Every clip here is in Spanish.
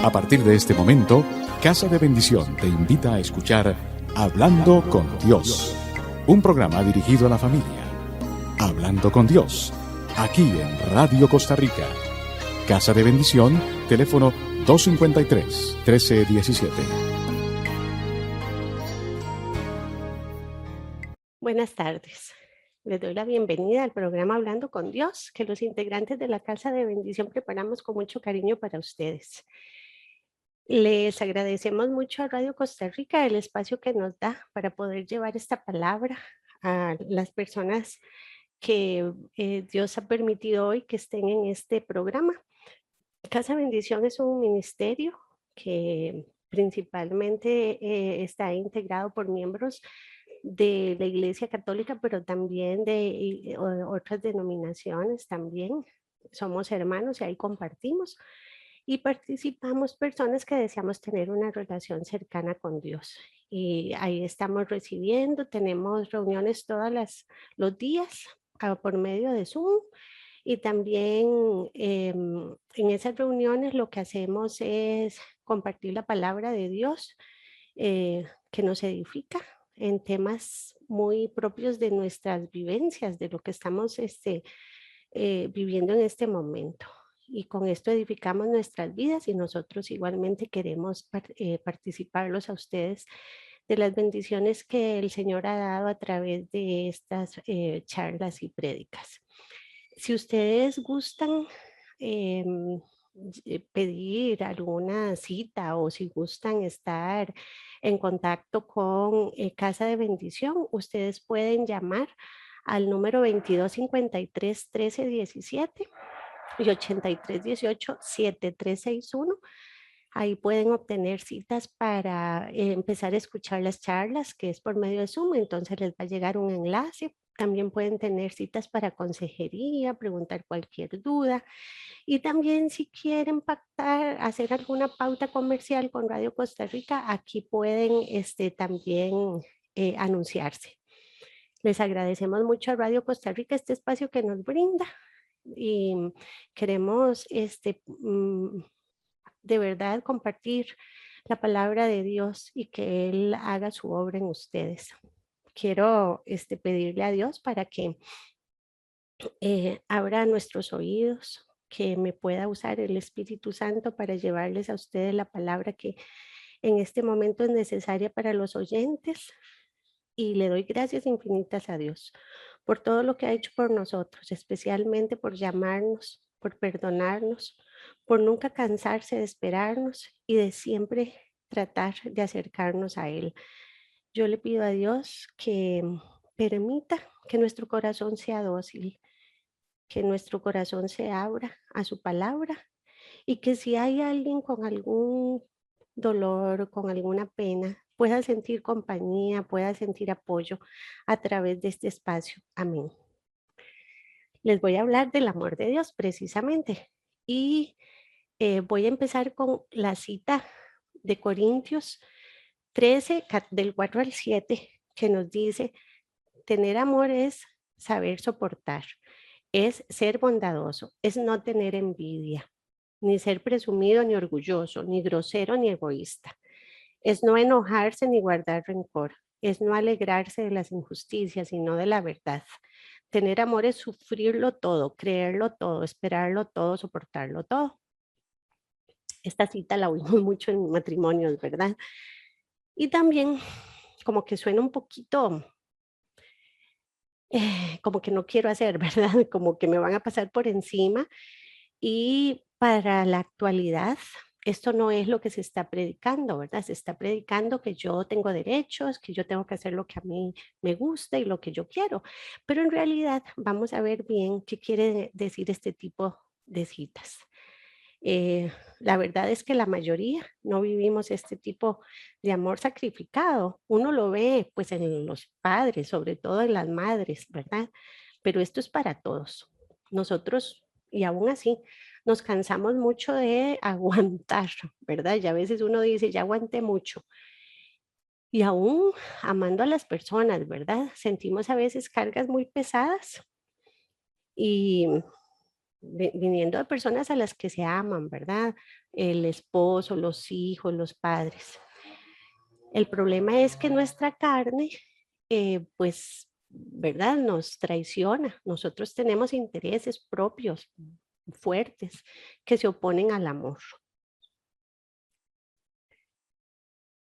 A partir de este momento, Casa de Bendición te invita a escuchar Hablando con Dios, un programa dirigido a la familia. Hablando con Dios, aquí en Radio Costa Rica. Casa de Bendición, teléfono 253-1317. Buenas tardes. Les doy la bienvenida al programa Hablando con Dios, que los integrantes de la Casa de Bendición preparamos con mucho cariño para ustedes. Les agradecemos mucho a Radio Costa Rica el espacio que nos da para poder llevar esta palabra a las personas que Dios ha permitido hoy que estén en este programa. Casa Bendición es un ministerio que principalmente está integrado por miembros de la Iglesia Católica, pero también de otras denominaciones también. Somos hermanos y ahí compartimos y participamos personas que deseamos tener una relación cercana con Dios. Y ahí estamos recibiendo, tenemos reuniones los días por medio de Zoom. Y también en esas reuniones lo que hacemos es compartir la palabra de Dios que nos edifica en temas muy propios de nuestras vivencias, de lo que estamos viviendo en este momento. Y con esto edificamos nuestras vidas y nosotros igualmente queremos participarlos a ustedes de las bendiciones que el Señor ha dado a través de estas charlas y prédicas. Si ustedes gustan pedir alguna cita o si gustan estar en contacto con Casa de Bendición, ustedes pueden llamar al número 2253 1317 y 8318 7361. Ahí pueden obtener citas para empezar a escuchar las charlas, que es por medio de Zoom, entonces les va a llegar un enlace. También pueden tener citas para consejería, preguntar cualquier duda. Y también si quieren pactar, hacer alguna pauta comercial con Radio Costa Rica, aquí pueden también anunciarse. Les agradecemos mucho a Radio Costa Rica este espacio que nos brinda y queremos de verdad compartir la palabra de Dios y que Él haga su obra en ustedes. Quiero pedirle a Dios para que abra nuestros oídos, que me pueda usar el Espíritu Santo para llevarles a ustedes la palabra que en este momento es necesaria para los oyentes. Y le doy gracias infinitas a Dios por todo lo que ha hecho por nosotros, especialmente por llamarnos, por perdonarnos, por nunca cansarse de esperarnos y de siempre tratar de acercarnos a Él. Yo le pido a Dios que permita que nuestro corazón sea dócil, que nuestro corazón se abra a su palabra y que si hay alguien con algún dolor, con alguna pena, pueda sentir compañía, pueda sentir apoyo a través de este espacio. Amén. Les voy a hablar del amor de Dios precisamente y voy a empezar con la cita de Corintios 13, del 4 al 7, que nos dice, tener amor es saber soportar, es ser bondadoso, es no tener envidia, ni ser presumido, ni orgulloso, ni grosero, ni egoísta. Es no enojarse ni guardar rencor. Es no alegrarse de las injusticias, sino de la verdad. Tener amor es sufrirlo todo, creerlo todo, esperarlo todo, soportarlo todo. Esta cita la oímos mucho en matrimonios, ¿verdad? Y también como que suena un poquito como que no quiero hacer, ¿verdad? Como que me van a pasar por encima. Y para la actualidad, esto no es lo que se está predicando, ¿verdad? Se está predicando que yo tengo derechos, que yo tengo que hacer lo que a mí me gusta y lo que yo quiero. Pero en realidad vamos a ver bien qué quiere decir este tipo de citas. La verdad es que la mayoría no vivimos este tipo de amor sacrificado. Uno lo ve pues en los padres, sobre todo en las madres, ¿verdad? Pero esto es para todos. Nosotros, y aún así, nos cansamos mucho de aguantar, ¿verdad? Y a veces uno dice, ya aguanté mucho. Y aún amando a las personas, ¿verdad? Sentimos a veces cargas muy pesadas y viniendo de personas a las que se aman, ¿verdad? el esposo, los hijos, los padres. El problema es que nuestra carne, pues, ¿verdad? Nos traiciona. Nosotros tenemos intereses propios fuertes que se oponen al amor.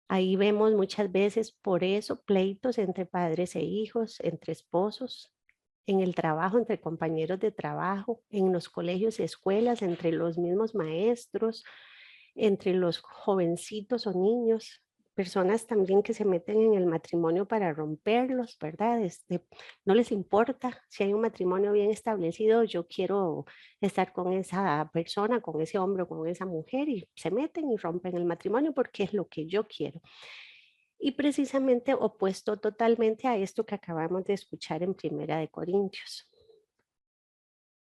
Ahí vemos muchas veces por eso pleitos entre padres e hijos, entre esposos, en el trabajo, entre compañeros de trabajo, en los colegios y escuelas, entre los mismos maestros, entre los jovencitos o niños, personas también que se meten en el matrimonio para romperlos, ¿verdad? No les importa si hay un matrimonio bien establecido, yo quiero estar con esa persona, con ese hombre o con esa mujer y se meten y rompen el matrimonio porque es lo que yo quiero. Y precisamente opuesto totalmente a esto que acabamos de escuchar en Primera de Corintios.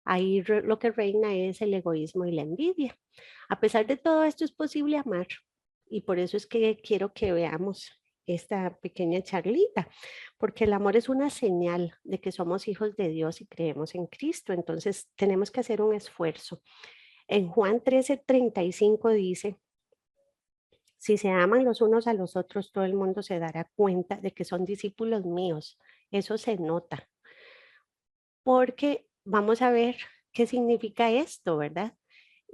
Ahí lo que reina es el egoísmo y la envidia. A pesar de todo esto es posible amar y por eso es que quiero que veamos esta pequeña charlita, porque el amor es una señal de que somos hijos de Dios y creemos en Cristo, entonces tenemos que hacer un esfuerzo. En Juan 13:35 dice, si se aman los unos a los otros, todo el mundo se dará cuenta de que son discípulos míos. Eso se nota, porque vamos a ver qué significa esto, ¿verdad?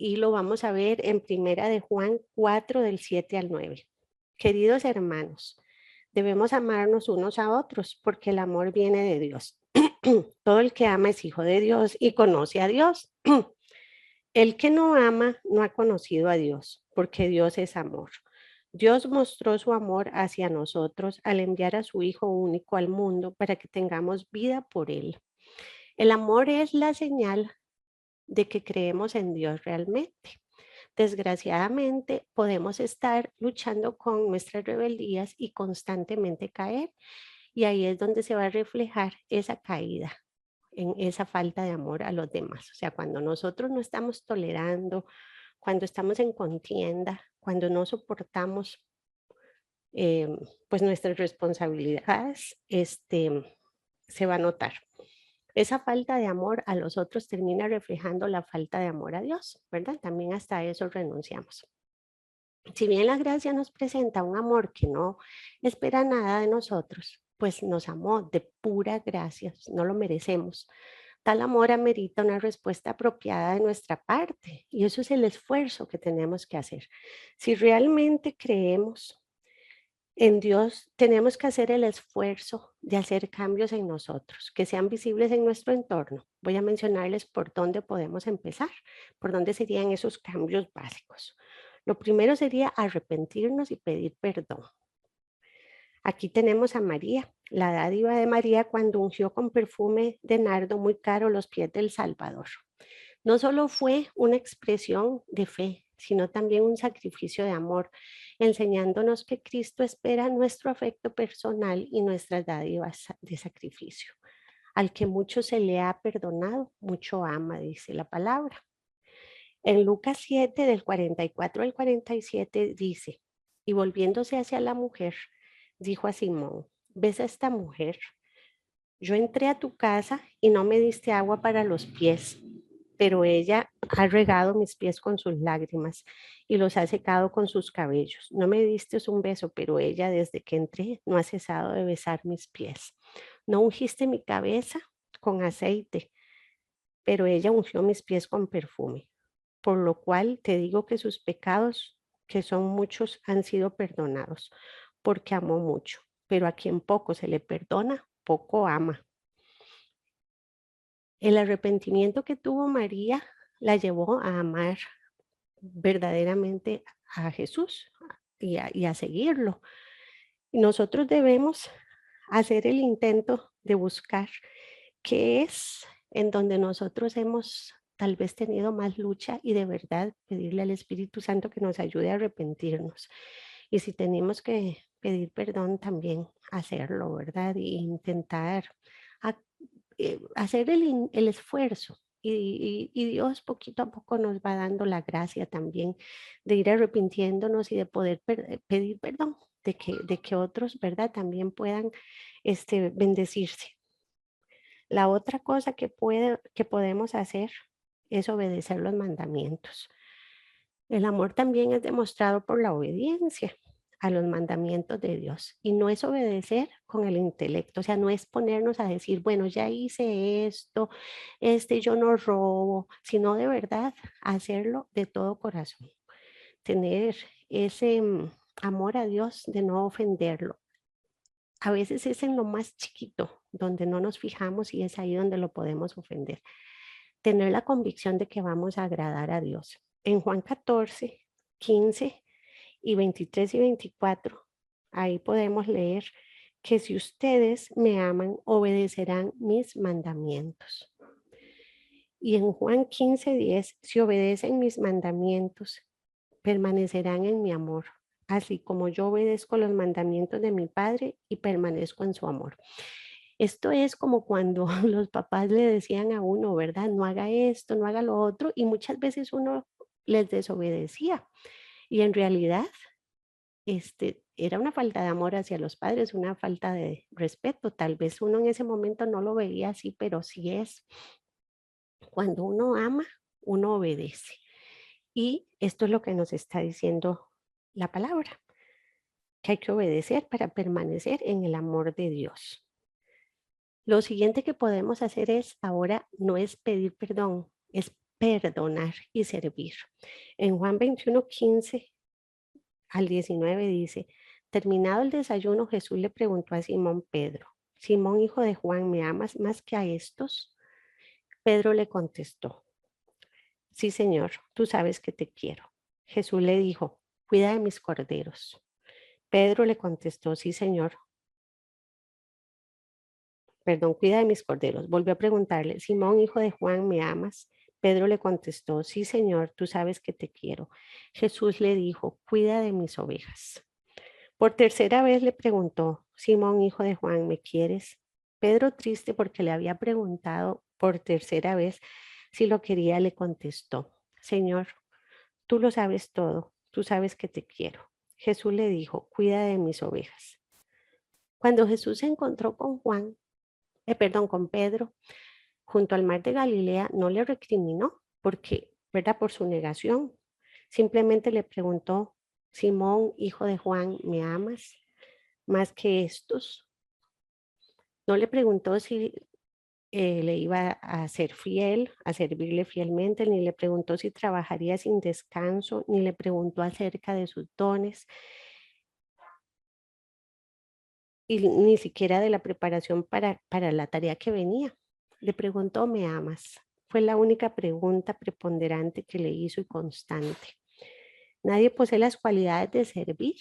Y lo vamos a ver en Primera de Juan 4 del 7 al 9. Queridos hermanos, debemos amarnos unos a otros porque el amor viene de Dios. Todo el que ama es hijo de Dios y conoce a Dios. El que no ama no ha conocido a Dios, porque Dios es amor. Dios mostró su amor hacia nosotros al enviar a su Hijo único al mundo para que tengamos vida por él. El amor es la señal de que creemos en Dios realmente. Desgraciadamente, podemos estar luchando con nuestras rebeldías y constantemente caer, y ahí es donde se va a reflejar esa caída, en esa falta de amor a los demás. O sea, cuando nosotros no estamos tolerando, cuando estamos en contienda, cuando no soportamos eh, pues nuestras responsabilidades, se va a notar. Esa falta de amor a los otros termina reflejando la falta de amor a Dios, ¿verdad? También hasta eso renunciamos. Si bien la gracia nos presenta un amor que no espera nada de nosotros, pues nos amó de pura gracia, no lo merecemos. Tal amor amerita una respuesta apropiada de nuestra parte y eso es el esfuerzo que tenemos que hacer. Si realmente creemos en Dios, tenemos que hacer el esfuerzo de hacer cambios en nosotros, que sean visibles en nuestro entorno. Voy a mencionarles por dónde podemos empezar, por dónde serían esos cambios básicos. Lo primero sería arrepentirnos y pedir perdón. Aquí tenemos a María, la dádiva de María cuando ungió con perfume de nardo muy caro los pies del Salvador. No solo fue una expresión de fe, sino también un sacrificio de amor, enseñándonos que Cristo espera nuestro afecto personal y nuestras dádivas de sacrificio. Al que mucho se le ha perdonado, mucho ama, dice la palabra. En Lucas 7, del 44 al 47, dice, y volviéndose hacia la mujer, dijo a Simón, ¿ves a esta mujer? Yo entré a tu casa y no me diste agua para los pies, pero ella ha regado mis pies con sus lágrimas y los ha secado con sus cabellos. No me diste un beso, pero ella desde que entré no ha cesado de besar mis pies. No ungiste mi cabeza con aceite, pero ella ungió mis pies con perfume. Por lo cual te digo que sus pecados, que son muchos, han sido perdonados, porque amó mucho. Pero a quien poco se le perdona, poco ama. El arrepentimiento que tuvo María la llevó a amar verdaderamente a Jesús y a seguirlo. Y nosotros debemos hacer el intento de buscar qué es en donde nosotros hemos tal vez tenido más lucha y de verdad pedirle al Espíritu Santo que nos ayude a arrepentirnos. Y si tenemos que pedir perdón, también hacerlo, ¿verdad? E intentar hacer el esfuerzo. Y Dios poquito a poco nos va dando la gracia también de ir arrepintiéndonos y de poder pedir perdón, de que otros, ¿verdad? También puedan bendecirse. La otra cosa que podemos hacer es obedecer los mandamientos. El amor también es demostrado por la obediencia a los mandamientos de Dios. Y no es obedecer con el intelecto, o sea, no es ponernos a decir, bueno, ya hice esto, yo no robo, sino de verdad hacerlo de todo corazón. Tener ese amor a Dios de no ofenderlo. A veces es en lo más chiquito donde no nos fijamos y es ahí donde lo podemos ofender. Tener la convicción de que vamos a agradar a Dios. En Juan 14, 15 y 23 y 24, ahí podemos leer que si ustedes me aman, obedecerán mis mandamientos. Y en Juan 15, 10, si obedecen mis mandamientos, permanecerán en mi amor, así como yo obedezco los mandamientos de mi Padre y permanezco en su amor. Esto es como cuando los papás le decían a uno, ¿verdad? No haga esto, no haga lo otro, y muchas veces uno les desobedecía. Y en realidad, era una falta de amor hacia los padres, una falta de respeto. Tal vez uno en ese momento no lo veía así, pero sí es. Cuando uno ama, uno obedece. Y esto es lo que nos está diciendo la palabra, que hay que obedecer para permanecer en el amor de Dios. Lo siguiente que podemos hacer es ahora no es pedir perdón, es perdonar y servir. En Juan 21, 15 al 19 dice, terminado el desayuno, Jesús le preguntó a Simón Pedro, Simón, hijo de Juan, ¿me amas más que a estos? Pedro le contestó, sí, Señor, tú sabes que te quiero. Jesús le dijo, cuida de mis corderos. Pedro le contestó, sí, Señor, perdón, cuida de mis corderos. Volvió a preguntarle, Simón, hijo de Juan, ¿me amas? Pedro le contestó, sí, Señor, tú sabes que te quiero. Jesús le dijo, cuida de mis ovejas. Por tercera vez le preguntó, Simón, hijo de Juan, ¿me quieres? Pedro, triste porque le había preguntado por tercera vez si lo quería, le contestó, Señor, tú lo sabes todo, tú sabes que te quiero. Jesús le dijo, cuida de mis ovejas. Cuando Jesús se encontró con con Pedro, junto al mar de Galilea, no le recriminó porque, ¿verdad? Por su negación. Simplemente le preguntó, Simón, hijo de Juan, ¿me amas más que estos? No le preguntó si le iba a ser fiel, a servirle fielmente, ni le preguntó si trabajaría sin descanso, ni le preguntó acerca de sus dones, y ni siquiera de la preparación para la tarea que venía. Le preguntó, ¿me amas? Fue la única pregunta preponderante que le hizo y constante. Nadie posee las cualidades de servir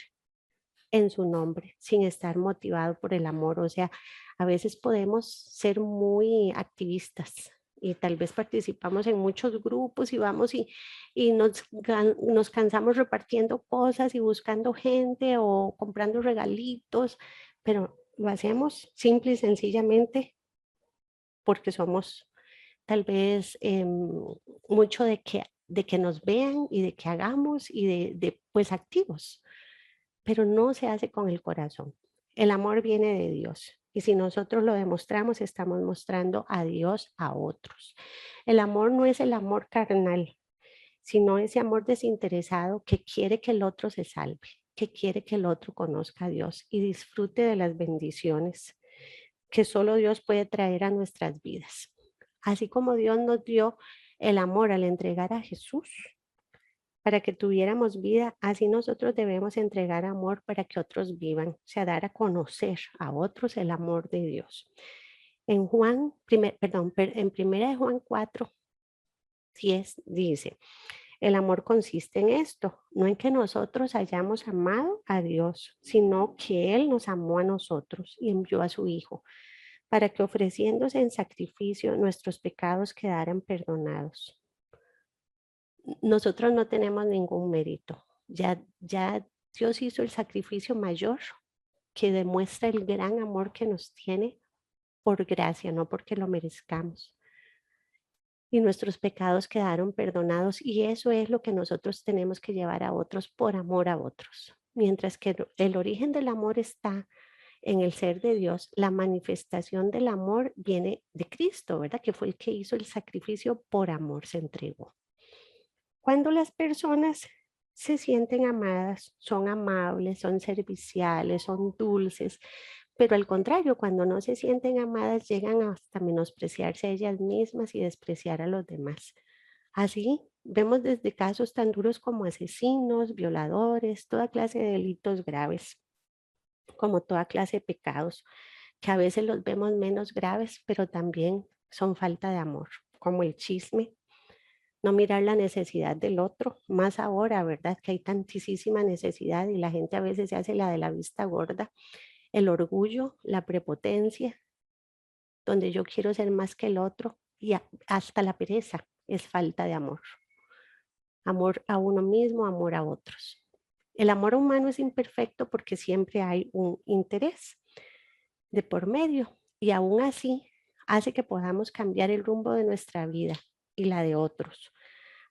en su nombre sin estar motivado por el amor. O sea, a veces podemos ser muy activistas y tal vez participamos en muchos grupos y vamos y nos cansamos repartiendo cosas y buscando gente o comprando regalitos, pero lo hacemos simple y sencillamente porque somos tal vez mucho de que nos vean y de que hagamos y de pues activos, pero no se hace con el corazón. El amor viene de Dios y si nosotros lo demostramos, estamos mostrando a Dios a otros. El amor no es el amor carnal, sino ese amor desinteresado que quiere que el otro se salve, que quiere que el otro conozca a Dios y disfrute de las bendiciones que solo Dios puede traer a nuestras vidas. Así como Dios nos dio el amor al entregar a Jesús para que tuviéramos vida, así nosotros debemos entregar amor para que otros vivan, o sea, dar a conocer a otros el amor de Dios. En en primera de Juan 4, 10 dice, el amor consiste en esto, no en que nosotros hayamos amado a Dios, sino que Él nos amó a nosotros y envió a su Hijo para que ofreciéndose en sacrificio nuestros pecados quedaran perdonados. Nosotros no tenemos ningún mérito. Ya Dios hizo el sacrificio mayor que demuestra el gran amor que nos tiene por gracia, no porque lo merezcamos. Y nuestros pecados quedaron perdonados y eso es lo que nosotros tenemos que llevar a otros por amor a otros. Mientras que el origen del amor está en el ser de Dios, la manifestación del amor viene de Cristo, ¿verdad? Que fue el que hizo el sacrificio por amor, se entregó. Cuando las personas se sienten amadas, son amables, son serviciales, son dulces, pero al contrario, cuando no se sienten amadas, llegan hasta menospreciarse a ellas mismas y despreciar a los demás. Así vemos desde casos tan duros como asesinos, violadores, toda clase de delitos graves, como toda clase de pecados, que a veces los vemos menos graves, pero también son falta de amor, como el chisme, no mirar la necesidad del otro, más ahora, ¿verdad? Que hay tantísima necesidad y la gente a veces se hace la de la vista gorda, el orgullo, la prepotencia, donde yo quiero ser más que el otro y hasta la pereza es falta de amor. Amor a uno mismo, amor a otros. El amor humano es imperfecto porque siempre hay un interés de por medio y aún así hace que podamos cambiar el rumbo de nuestra vida y la de otros.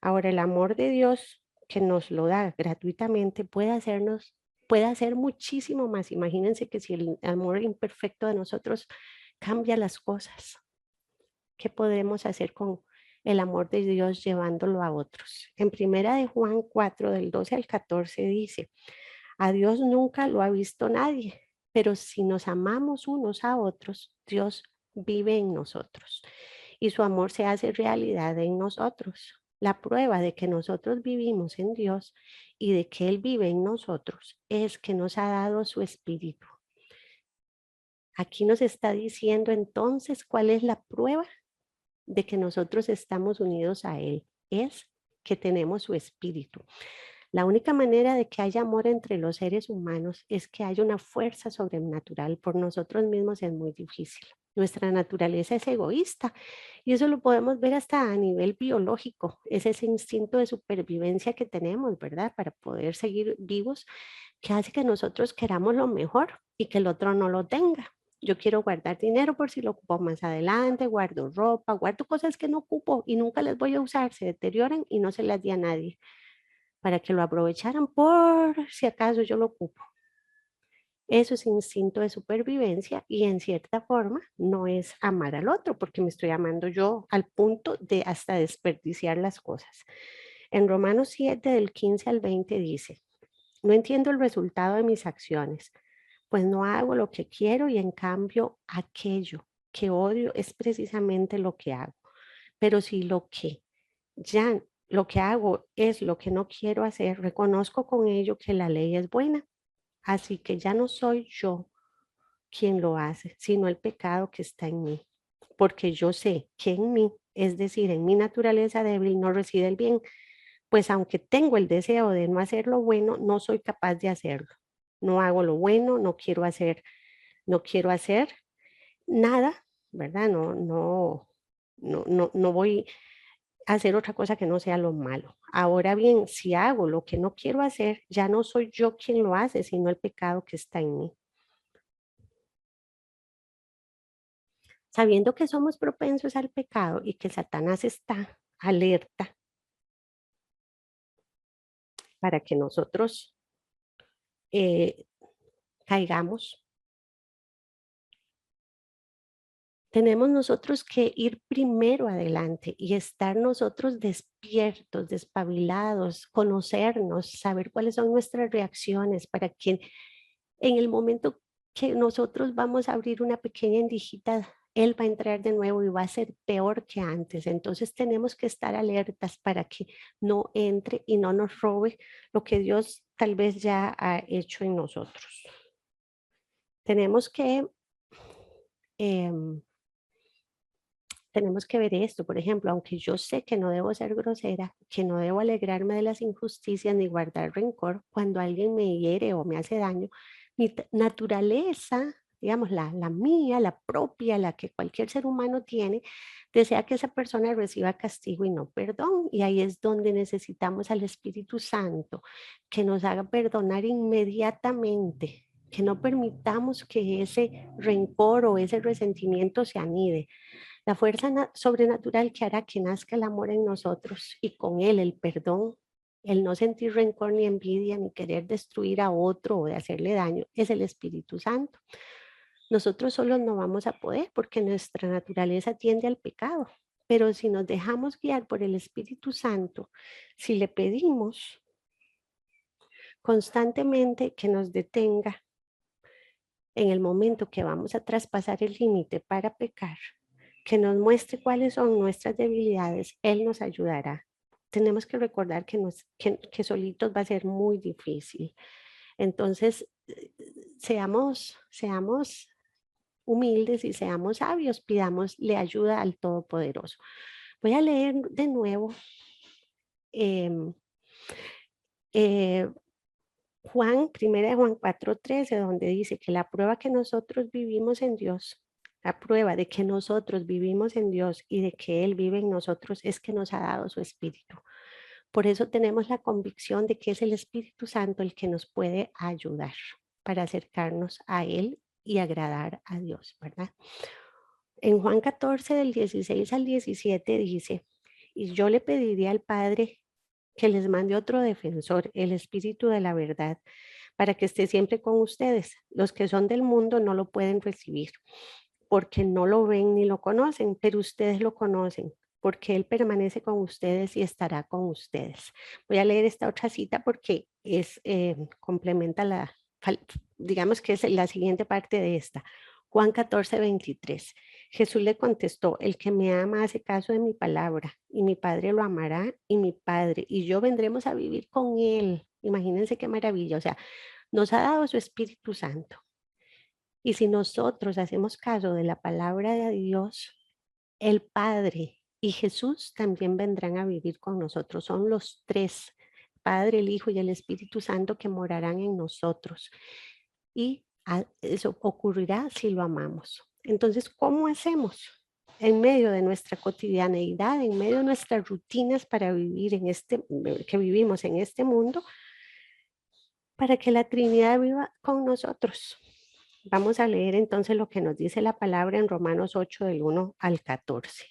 Ahora, el amor de Dios que nos lo da gratuitamente puede hacer muchísimo más. Imagínense que si el amor imperfecto de nosotros cambia las cosas, ¿qué podemos hacer con el amor de Dios llevándolo a otros? En primera de Juan 4, del 12 al 14 dice, a Dios nunca lo ha visto nadie, pero si nos amamos unos a otros, Dios vive en nosotros y su amor se hace realidad en nosotros. La prueba de que nosotros vivimos en Dios y de que Él vive en nosotros es que nos ha dado su espíritu. Aquí nos está diciendo entonces cuál es la prueba de que nosotros estamos unidos a Él. Es que tenemos su espíritu. La única manera de que haya amor entre los seres humanos es que haya una fuerza sobrenatural. Por nosotros mismos es muy difícil. Nuestra naturaleza es egoísta y eso lo podemos ver hasta a nivel biológico. Es ese instinto de supervivencia que tenemos, ¿verdad? Para poder seguir vivos, que hace que nosotros queramos lo mejor y que el otro no lo tenga. Yo quiero guardar dinero por si lo ocupo más adelante, guardo ropa, guardo cosas que no ocupo y nunca las voy a usar, se deterioran y no se las di a nadie para que lo aprovecharan por si acaso yo lo ocupo. Eso es instinto de supervivencia y en cierta forma no es amar al otro porque me estoy amando yo al punto de hasta desperdiciar las cosas. En Romanos 7 del 15 al 20 dice, no entiendo el resultado de mis acciones, pues no hago lo que quiero y en cambio aquello que odio es precisamente lo que hago. Pero si lo que hago es lo que no quiero hacer, reconozco con ello que la ley es buena. Así que ya no soy yo quien lo hace, sino el pecado que está en mí. Porque yo sé que en mí, es decir, en mi naturaleza débil, no reside el bien, pues aunque tengo el deseo de no hacer lo bueno, no soy capaz de hacerlo. No hago lo bueno, no quiero hacer nada, ¿verdad? No voy hacer otra cosa que no sea lo malo. Ahora bien, si hago lo que no quiero hacer, ya no soy yo quien lo hace, sino el pecado que está en mí. Sabiendo que somos propensos al pecado y que Satanás está alerta para que nosotros eh, caigamos, tenemos nosotros que ir primero adelante y estar nosotros despiertos, despabilados, conocernos, saber cuáles son nuestras reacciones para que en el momento que nosotros vamos a abrir una pequeña endijita, él va a entrar de nuevo y va a ser peor que antes. Entonces tenemos que estar alertas para que no entre y no nos robe lo que Dios tal vez ya ha hecho en nosotros. Tenemos que em, tenemos que ver esto, por ejemplo, aunque yo sé que no debo ser grosera, que no debo alegrarme de las injusticias ni guardar rencor, cuando alguien me hiere o me hace daño, mi naturaleza, digamos, la mía, la propia, la que cualquier ser humano tiene, desea que esa persona reciba castigo y no perdón. Y ahí es donde necesitamos al Espíritu Santo, que nos haga perdonar inmediatamente, que no permitamos que ese rencor o ese resentimiento se anide. La fuerza sobrenatural que hará que nazca el amor en nosotros y con él el perdón, el no sentir rencor ni envidia ni querer destruir a otro o de hacerle daño, es el Espíritu Santo. Nosotros solos no vamos a poder porque nuestra naturaleza tiende al pecado. Pero si nos dejamos guiar por el Espíritu Santo, si le pedimos constantemente que nos detenga en el momento que vamos a traspasar el límite para pecar, que nos muestre cuáles son nuestras debilidades, Él nos ayudará. Tenemos que recordar que solitos va a ser muy difícil. Entonces, seamos humildes y seamos sabios, pidámosle ayuda al Todopoderoso. Voy a leer de nuevo em, eh, primera de Juan 4:13, donde dice que la prueba que nosotros vivimos en Dios, la prueba de que nosotros vivimos en Dios y de que Él vive en nosotros es que nos ha dado su Espíritu. Por eso tenemos la convicción de que es el Espíritu Santo el que nos puede ayudar para acercarnos a Él y agradar a Dios, ¿verdad? En Juan 14, del 16 al 17 dice, y yo le pediría al Padre que les mande otro defensor, el Espíritu de la verdad, para que esté siempre con ustedes. Los que son del mundo no lo pueden recibir, porque no lo ven ni lo conocen, pero ustedes lo conocen, porque Él permanece con ustedes y estará con ustedes. Voy a leer esta otra cita porque complementa digamos que es la siguiente parte de esta. Juan 14:23. Jesús le contestó, el que me ama hace caso de mi palabra, y mi Padre lo amará, y mi Padre, y yo vendremos a vivir con él. Imagínense qué maravilla, o sea, nos ha dado su Espíritu Santo. Y si nosotros hacemos caso de la palabra de Dios, el Padre y Jesús también vendrán a vivir con nosotros. Son los tres, Padre, el Hijo y el Espíritu Santo, que morarán en nosotros. Y eso ocurrirá si lo amamos. Entonces, ¿cómo hacemos? En medio de nuestra cotidianeidad, en medio de nuestras rutinas para vivir que vivimos en este mundo, para que la Trinidad viva con nosotros. Vamos a leer entonces lo que nos dice la palabra en Romanos 8 del 1 al 14.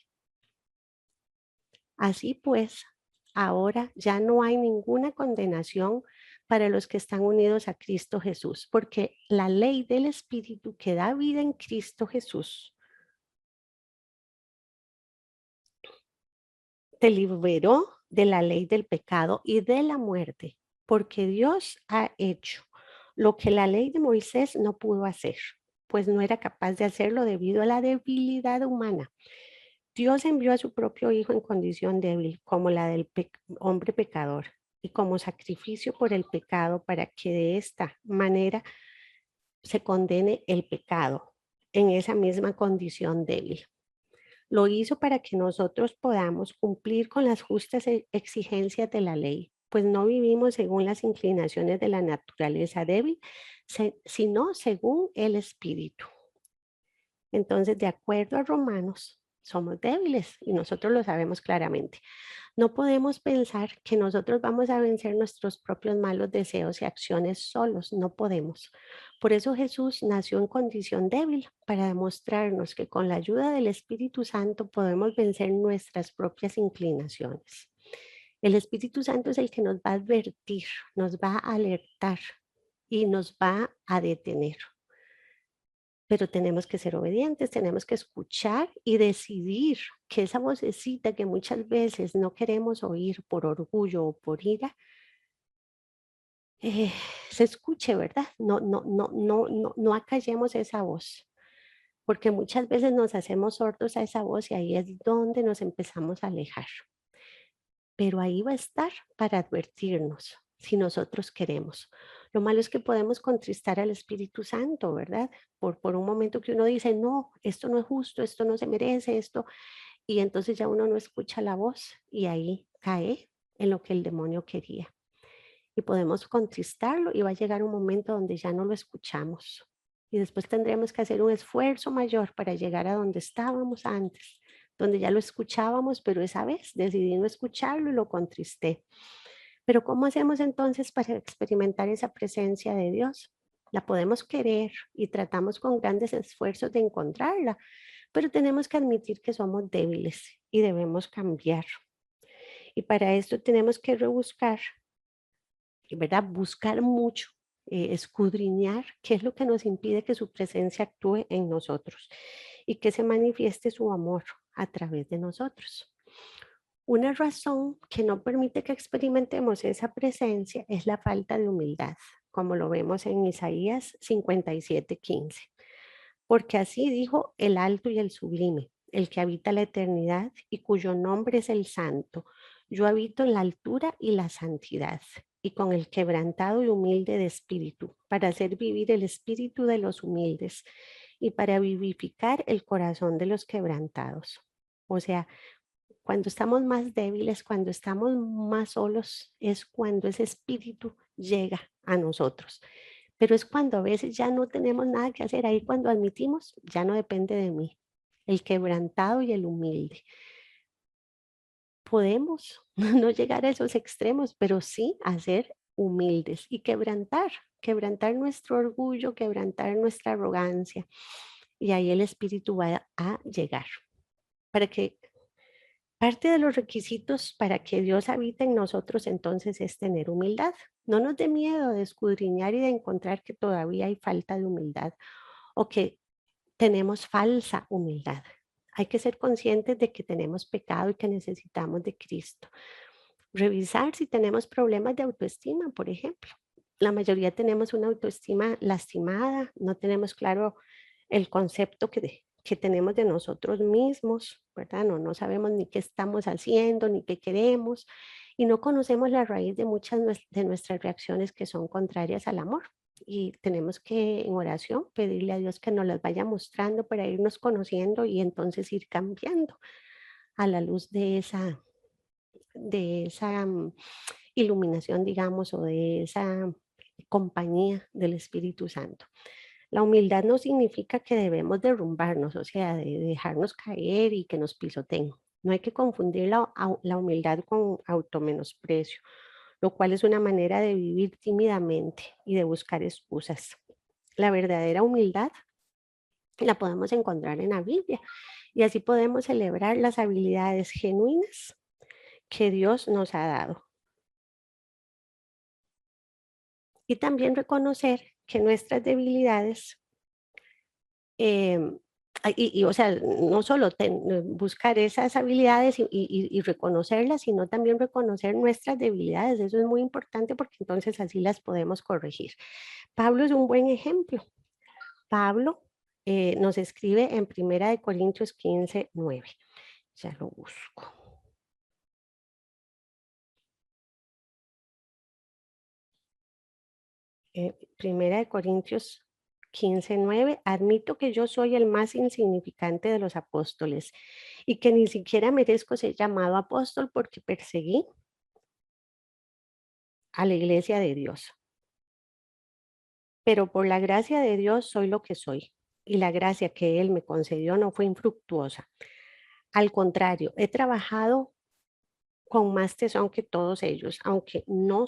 Así pues, ahora ya no hay ninguna condenación para los que están unidos a Cristo Jesús, porque la ley del Espíritu que da vida en Cristo Jesús te liberó de la ley del pecado y de la muerte, porque Dios ha hecho lo que la ley de Moisés no pudo hacer, pues no era capaz de hacerlo debido a la debilidad humana. Dios envió a su propio Hijo en condición débil, como la del hombre pecador, y como sacrificio por el pecado, para que de esta manera se condene el pecado en esa misma condición débil. Lo hizo para que nosotros podamos cumplir con las justas exigencias de la ley, pues no vivimos según las inclinaciones de la naturaleza débil, sino según el Espíritu. Entonces, de acuerdo a Romanos, somos débiles y nosotros lo sabemos claramente. No podemos pensar que nosotros vamos a vencer nuestros propios malos deseos y acciones solos, no podemos. Por eso Jesús nació en condición débil, para demostrarnos que con la ayuda del Espíritu Santo podemos vencer nuestras propias inclinaciones. El Espíritu Santo es el que nos va a advertir, nos va a alertar y nos va a detener. Pero tenemos que ser obedientes, tenemos que escuchar y decidir que esa vocecita que muchas veces no queremos oír por orgullo o por ira, se escuche, ¿verdad? No acallemos esa voz, porque muchas veces nos hacemos sordos a esa voz y ahí es donde nos empezamos a alejar. Pero ahí va a estar para advertirnos si nosotros queremos. Lo malo es que podemos contristar al Espíritu Santo, ¿verdad? Por un momento que uno dice, no, esto no es justo, esto no se merece, esto, y entonces ya uno no escucha la voz y ahí cae en lo que el demonio quería. Y podemos contristarlo y va a llegar un momento donde ya no lo escuchamos. Y después tendremos que hacer un esfuerzo mayor para llegar a donde estábamos antes, donde ya lo escuchábamos, pero esa vez decidí no escucharlo y lo contristé. Pero ¿cómo hacemos entonces para experimentar esa presencia de Dios? La podemos querer y tratamos con grandes esfuerzos de encontrarla, pero tenemos que admitir que somos débiles y debemos cambiar. Y para esto tenemos que rebuscar, ¿verdad? Buscar mucho, escudriñar qué es lo que nos impide que su presencia actúe en nosotros y que se manifieste su amor a través de nosotros. Una razón que no permite que experimentemos esa presencia es la falta de humildad, como lo vemos en Isaías 57:15. Porque así dijo el alto y el sublime, el que habita la eternidad y cuyo nombre es el santo. Yo habito en la altura y la santidad, y con el quebrantado y humilde de espíritu, para hacer vivir el espíritu de los humildes y para vivificar el corazón de los quebrantados. O sea, cuando estamos más débiles, cuando estamos más solos, es cuando ese espíritu llega a nosotros. Pero es cuando a veces ya no tenemos nada que hacer, ahí cuando admitimos, ya no depende de mí, el quebrantado y el humilde. Podemos no llegar a esos extremos, pero sí a ser humildes y quebrantar nuestro orgullo, quebrantar nuestra arrogancia. Y ahí el espíritu va a llegar. Para que parte de los requisitos para que Dios habite en nosotros entonces es tener humildad. No nos dé miedo de escudriñar y de encontrar que todavía hay falta de humildad o que tenemos falsa humildad. Hay que ser conscientes de que tenemos pecado y que necesitamos de Cristo. Revisar si tenemos problemas de autoestima, por ejemplo. La mayoría tenemos una autoestima lastimada, no tenemos claro el concepto que tenemos de nosotros mismos, ¿verdad? No sabemos ni qué estamos haciendo, ni qué queremos, y no conocemos la raíz de muchas de nuestras reacciones que son contrarias al amor. Y tenemos que en oración pedirle a Dios que nos las vaya mostrando para irnos conociendo y entonces ir cambiando a la luz de esa iluminación, digamos, o de esa compañía del Espíritu Santo. La humildad no significa que debemos derrumbarnos, o sea, de dejarnos caer y que nos pisoteen. No hay que confundir la humildad con automenosprecio, lo cual es una manera de vivir tímidamente y de buscar excusas. La verdadera humildad la podemos encontrar en la Biblia y así podemos celebrar las habilidades genuinas que Dios nos ha dado. Y también reconocer que nuestras debilidades, o sea, no solo buscar esas habilidades y reconocerlas, sino también reconocer nuestras debilidades. Eso es muy importante porque entonces así las podemos corregir. Pablo es un buen ejemplo. Pablo nos escribe en 1 Corintios 15:9. Ya lo busco. Primera de Corintios 15:9, admito que yo soy el más insignificante de los apóstoles y que ni siquiera merezco ser llamado apóstol porque perseguí a la iglesia de Dios. Pero por la gracia de Dios soy lo que soy y la gracia que Él me concedió no fue infructuosa. Al contrario, he trabajado con más tesón que todos ellos, aunque no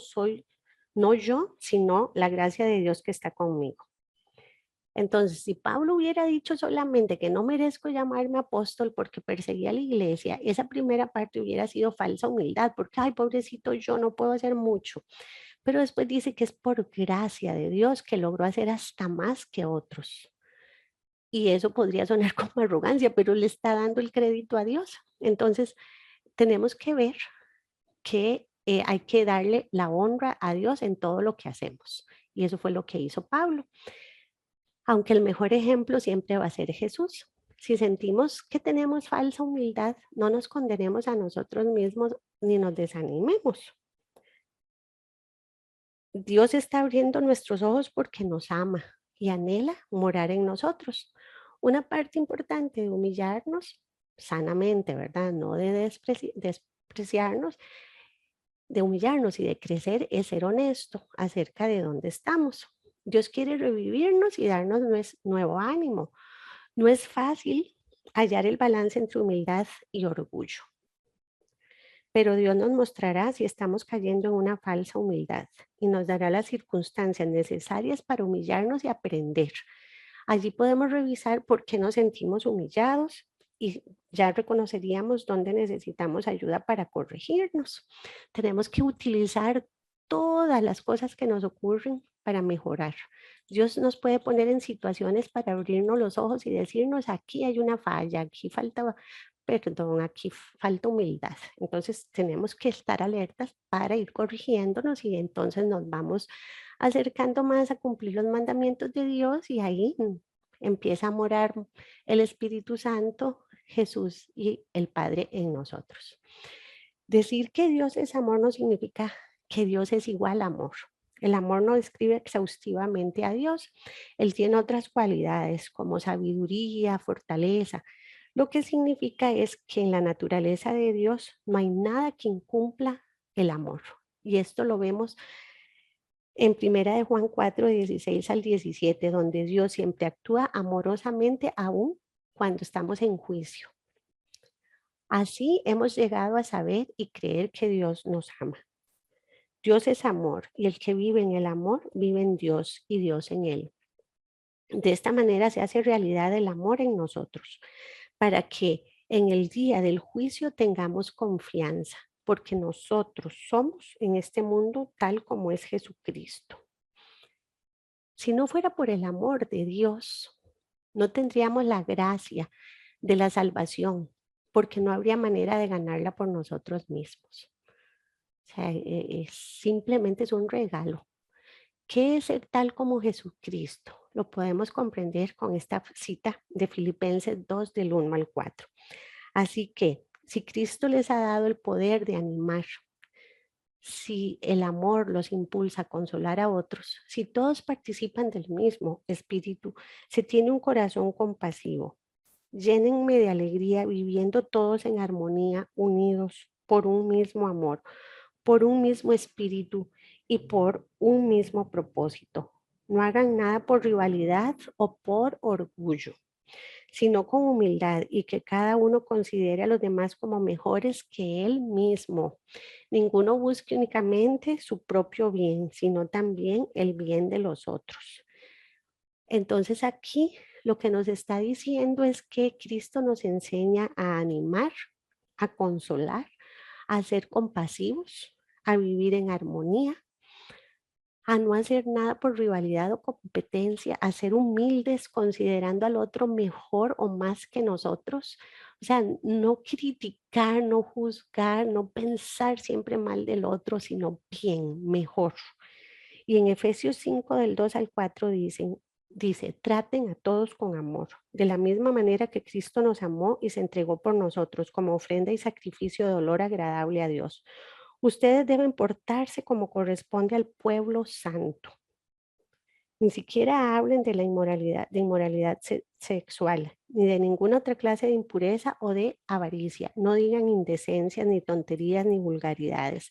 yo, sino la gracia de Dios que está conmigo. Entonces, si Pablo hubiera dicho solamente que no merezco llamarme apóstol porque perseguía a la iglesia, esa primera parte hubiera sido falsa humildad, porque, ay, pobrecito, yo no puedo hacer mucho. Pero después dice que es por gracia de Dios que logró hacer hasta más que otros. Y eso podría sonar como arrogancia, pero le está dando el crédito a Dios. Entonces, tenemos que ver que hay que darle la honra a Dios en todo lo que hacemos. Y eso fue lo que hizo Pablo. Aunque el mejor ejemplo siempre va a ser Jesús. Si sentimos que tenemos falsa humildad, no nos condenemos a nosotros mismos ni nos desanimemos. Dios está abriendo nuestros ojos porque nos ama y anhela morar en nosotros. Una parte importante de humillarnos sanamente, ¿verdad? No de despreciarnos, de humillarnos y de crecer es ser honesto acerca de dónde estamos. Dios quiere revivirnos y darnos nuevo ánimo. No es fácil hallar el balance entre humildad y orgullo, pero Dios nos mostrará si estamos cayendo en una falsa humildad y nos dará las circunstancias necesarias para humillarnos y aprender. Allí podemos revisar por qué nos sentimos humillados y ya reconoceríamos dónde necesitamos ayuda para corregirnos. Tenemos que utilizar todas las cosas que nos ocurren para mejorar. Dios nos puede poner en situaciones para abrirnos los ojos y decirnos, aquí hay una falla, aquí falta perdón, aquí falta humildad. Entonces tenemos que estar alertas para ir corrigiéndonos y entonces nos vamos acercando más a cumplir los mandamientos de Dios y ahí empieza a morar el Espíritu Santo, Jesús y el Padre en nosotros. Decir que Dios es amor no significa que Dios es igual amor. El amor no describe exhaustivamente a Dios. Él tiene otras cualidades como sabiduría, fortaleza. Lo que significa es que en la naturaleza de Dios no hay nada que incumpla el amor. Y esto lo vemos en Primera de Juan 4, 16 al 17, donde Dios siempre actúa amorosamente aún cuando estamos en juicio. Así hemos llegado a saber y creer que Dios nos ama. Dios es amor y el que vive en el amor vive en Dios y Dios en él. De esta manera se hace realidad el amor en nosotros, para que en el día del juicio tengamos confianza, porque nosotros somos en este mundo tal como es Jesucristo. Si no fuera por el amor de Dios, no tendríamos la gracia de la salvación, porque no habría manera de ganarla por nosotros mismos. O sea, simplemente es un regalo. ¿Qué es ser tal como Jesucristo? Lo podemos comprender con esta cita de Filipenses 2 del 1 al 4. Así que, si Cristo les ha dado el poder de animar, si el amor los impulsa a consolar a otros, si todos participan del mismo espíritu, se tiene un corazón compasivo. Llénenme de alegría viviendo todos en armonía, unidos por un mismo amor, por un mismo espíritu y por un mismo propósito. No hagan nada por rivalidad o por orgullo, sino con humildad y que cada uno considere a los demás como mejores que él mismo. Ninguno busque únicamente su propio bien, sino también el bien de los otros. Entonces aquí lo que nos está diciendo es que Cristo nos enseña a animar, a consolar, a ser compasivos, a vivir en armonía, a no hacer nada por rivalidad o competencia, a ser humildes considerando al otro mejor o más que nosotros. O sea, no criticar, no juzgar, no pensar siempre mal del otro, sino bien, mejor. Y en Efesios 5 del 2 al 4 dice, traten a todos con amor, de la misma manera que Cristo nos amó y se entregó por nosotros como ofrenda y sacrificio de olor agradable a Dios. Ustedes deben portarse como corresponde al pueblo santo. Ni siquiera hablen de la inmoralidad sexual, ni de ninguna otra clase de impureza o de avaricia. No digan indecencias, ni tonterías, ni vulgaridades,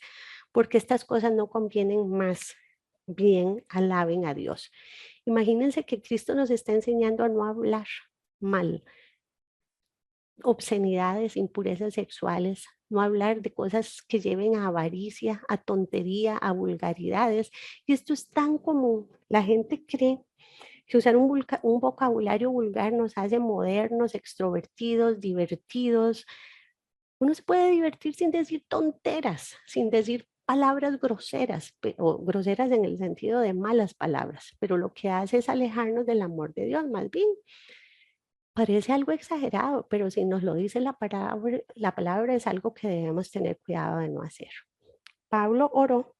porque estas cosas no convienen más. Bien, alaben a Dios. Imagínense que Cristo nos está enseñando a no hablar mal, obscenidades, impurezas sexuales, no hablar de cosas que lleven a avaricia, a tontería, a vulgaridades. Y esto es tan común. La gente cree que usar un vocabulario vulgar nos hace modernos, extrovertidos, divertidos. Uno se puede divertir sin decir tonteras, sin decir palabras groseras, o groseras en el sentido de malas palabras, pero lo que hace es alejarnos del amor de Dios, más bien. Parece algo exagerado, pero si nos lo dice la palabra es algo que debemos tener cuidado de no hacer. Pablo oró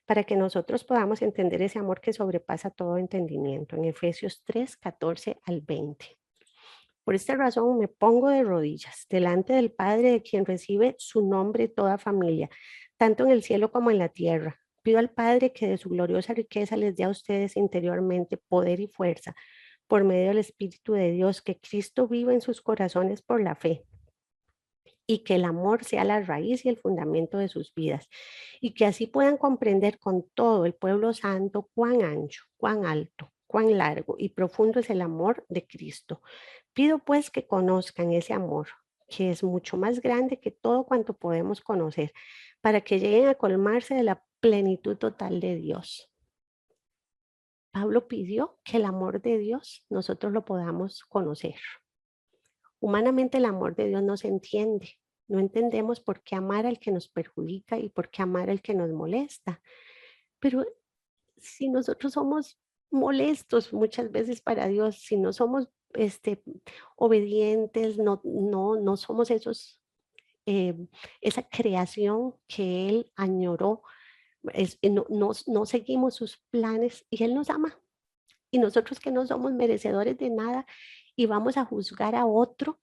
para que nosotros podamos entender ese amor que sobrepasa todo entendimiento en Efesios 3, 14 al 20. Por esta razón me pongo de rodillas delante del Padre de quien recibe su nombre toda familia, tanto en el cielo como en la tierra. Pido al Padre que de su gloriosa riqueza les dé a ustedes interiormente poder y fuerza por medio del Espíritu de Dios, que Cristo vive en sus corazones por la fe y que el amor sea la raíz y el fundamento de sus vidas, y que así puedan comprender con todo el pueblo santo cuán ancho, cuán alto, cuán largo y profundo es el amor de Cristo. Pido pues que conozcan ese amor, que es mucho más grande que todo cuanto podemos conocer, para que lleguen a colmarse de la plenitud total de Dios. Pablo pidió que el amor de Dios nosotros lo podamos conocer. Humanamente el amor de Dios no se entiende. No entendemos por qué amar al que nos perjudica y por qué amar al que nos molesta. Pero si nosotros somos molestos muchas veces para Dios, si no somos obedientes, no somos esa creación que Él añoró, no seguimos sus planes y Él nos ama. Y nosotros que no somos merecedores de nada y vamos a juzgar a otro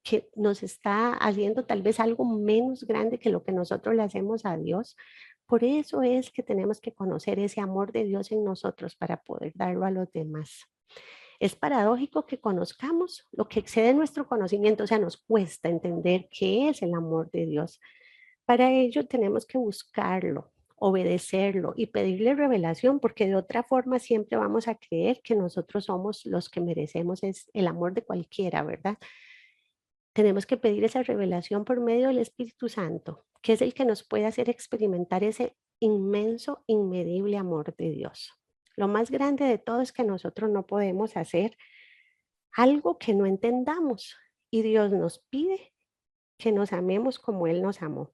que nos está haciendo tal vez algo menos grande que lo que nosotros le hacemos a Dios. Por eso es que tenemos que conocer ese amor de Dios en nosotros para poder darlo a los demás. Es paradójico que conozcamos lo que excede nuestro conocimiento, o sea, nos cuesta entender qué es el amor de Dios. Para ello tenemos que buscarlo, obedecerlo y pedirle revelación, porque de otra forma siempre vamos a creer que nosotros somos los que merecemos es el amor de cualquiera, ¿verdad? Tenemos que pedir esa revelación por medio del Espíritu Santo, que es el que nos puede hacer experimentar ese inmenso, inmedible amor de Dios. Lo más grande de todo es que nosotros no podemos hacer algo que no entendamos y Dios nos pide que nos amemos como Él nos amó.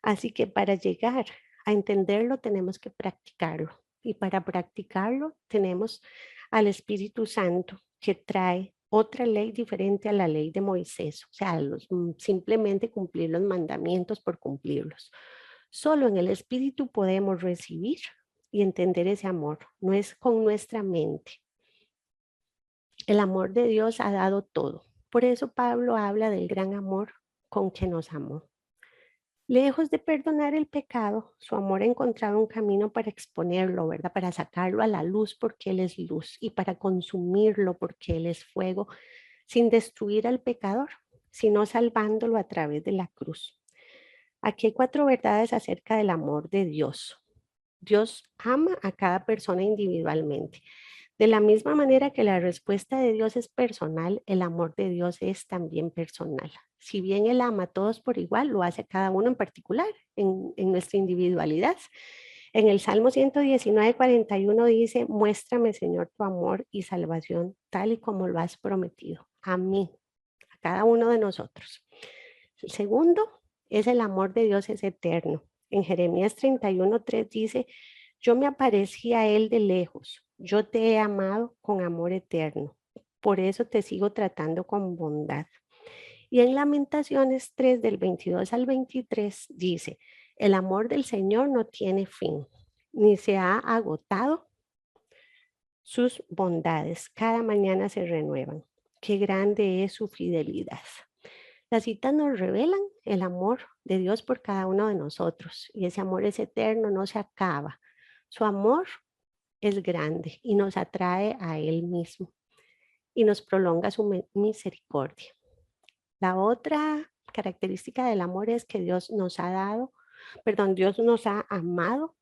Así que para llegar a entenderlo tenemos que practicarlo y para practicarlo tenemos al Espíritu Santo que trae otra ley diferente a la ley de Moisés, o sea, simplemente cumplir los mandamientos por cumplirlos. Solo en el Espíritu podemos recibir y entender ese amor, no es con nuestra mente. El amor de Dios ha dado todo. Por eso Pablo habla del gran amor con que nos amó. Lejos de perdonar el pecado, su amor ha encontrado un camino para exponerlo, ¿verdad? Para sacarlo a la luz porque Él es luz y para consumirlo porque Él es fuego, sin destruir al pecador, sino salvándolo a través de la cruz. Aquí hay 4 verdades acerca del amor de Dios. Dios ama a cada persona individualmente. De la misma manera que la respuesta de Dios es personal, el amor de Dios es también personal. Si bien Él ama a todos por igual, lo hace a cada uno en particular, en nuestra individualidad. En el Salmo 119, 41 dice, muéstrame, Señor, tu amor y salvación, tal y como lo has prometido. A mí, a cada uno de nosotros. El segundo es el amor de Dios es eterno. En Jeremías 31, 3 dice, yo me aparecí a Él de lejos, yo te he amado con amor eterno, por eso te sigo tratando con bondad. Y en Lamentaciones 3 del 22 al 23 dice, el amor del Señor no tiene fin, ni se ha agotado sus bondades, cada mañana se renuevan. Qué grande es su fidelidad. Las citas nos revelan el amor de Dios por cada uno de nosotros y ese amor es eterno, no se acaba. Su amor es grande y nos atrae a Él mismo y nos prolonga su misericordia. La otra característica del amor es que Dios nos ha dado, Dios nos ha amado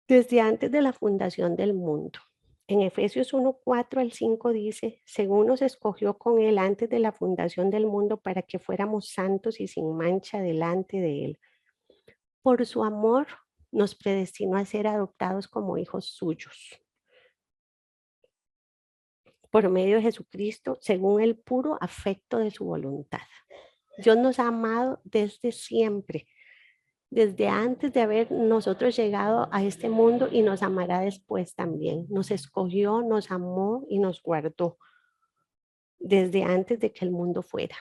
desde antes de la fundación del mundo. En Efesios 1, 4 al 5 dice, según nos escogió con Él antes de la fundación del mundo para que fuéramos santos y sin mancha delante de Él. Por su amor nos predestinó a ser adoptados como hijos suyos. Por medio de Jesucristo, según el puro afecto de su voluntad. Dios nos ha amado desde siempre, desde antes de haber nosotros llegado a este mundo y nos amará después también. Nos escogió, nos amó y nos guardó desde antes de que el mundo fuera.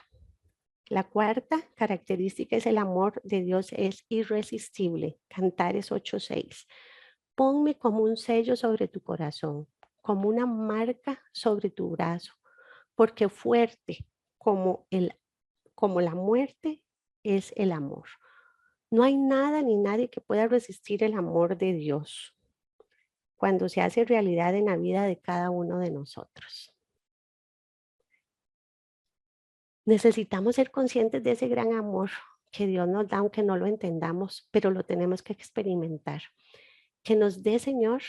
La cuarta característica es el amor de Dios es irresistible. Cantares 8:6. Ponme como un sello sobre tu corazón, como una marca sobre tu brazo, porque fuerte como la muerte es el amor. No hay nada ni nadie que pueda resistir el amor de Dios cuando se hace realidad en la vida de cada uno de nosotros. Necesitamos ser conscientes de ese gran amor que Dios nos da, aunque no lo entendamos, pero lo tenemos que experimentar. Que nos dé, Señor,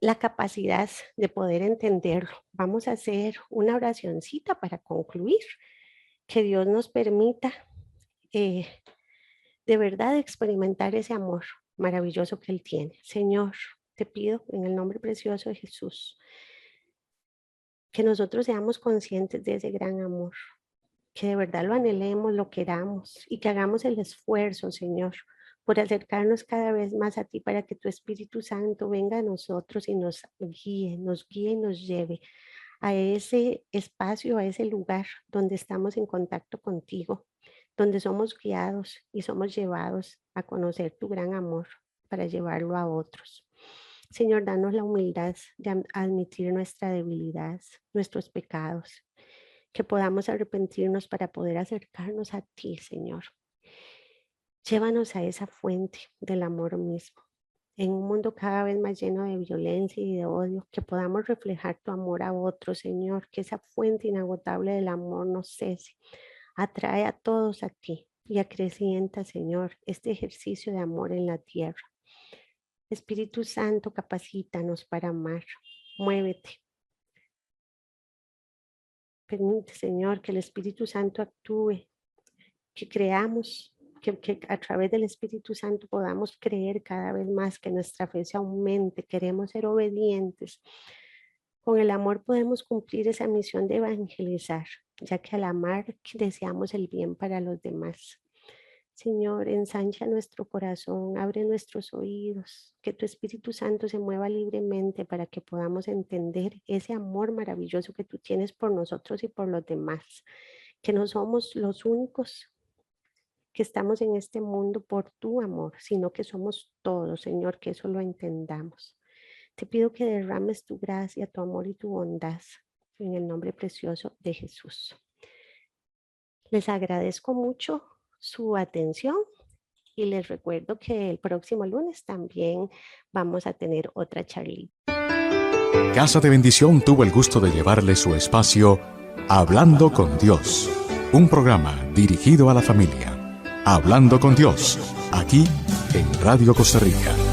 la capacidad de poder entenderlo. Vamos a hacer una oracioncita para concluir. Que Dios nos permita de verdad experimentar ese amor maravilloso que Él tiene. Señor, te pido en el nombre precioso de Jesús que nosotros seamos conscientes de ese gran amor, que de verdad lo anhelemos, lo queramos y que hagamos el esfuerzo, Señor, por acercarnos cada vez más a ti para que tu Espíritu Santo venga a nosotros y nos guíe y nos lleve a ese espacio, a ese lugar donde estamos en contacto contigo, donde somos guiados y somos llevados a conocer tu gran amor para llevarlo a otros. Señor, danos la humildad de admitir nuestra debilidad, nuestros pecados, que podamos arrepentirnos para poder acercarnos a ti, Señor. Llévanos a esa fuente del amor mismo. En un mundo cada vez más lleno de violencia y de odio, que podamos reflejar tu amor a otros, Señor, que esa fuente inagotable del amor no cese. Atrae a todos a ti y acrecienta, Señor, este ejercicio de amor en la tierra. Espíritu Santo, capacítanos para amar. Muévete. Permite, Señor, que el Espíritu Santo actúe, que creamos, que a través del Espíritu Santo podamos creer cada vez más, que nuestra fe se aumente. Queremos ser obedientes. Con el amor podemos cumplir esa misión de evangelizar, ya que al amar deseamos el bien para los demás. Señor, ensancha nuestro corazón, abre nuestros oídos, que tu Espíritu Santo se mueva libremente para que podamos entender ese amor maravilloso que tú tienes por nosotros y por los demás, que no somos los únicos que estamos en este mundo por tu amor, sino que somos todos, Señor, que eso lo entendamos. Te pido que derrames tu gracia, tu amor y tu bondad en el nombre precioso de Jesús. Les agradezco mucho su atención y les recuerdo que el próximo lunes también vamos a tener otra charlita. Casa de Bendición tuvo el gusto de llevarle su espacio Hablando con Dios, un programa dirigido a la familia. Hablando con Dios, aquí en Radio Costa Rica.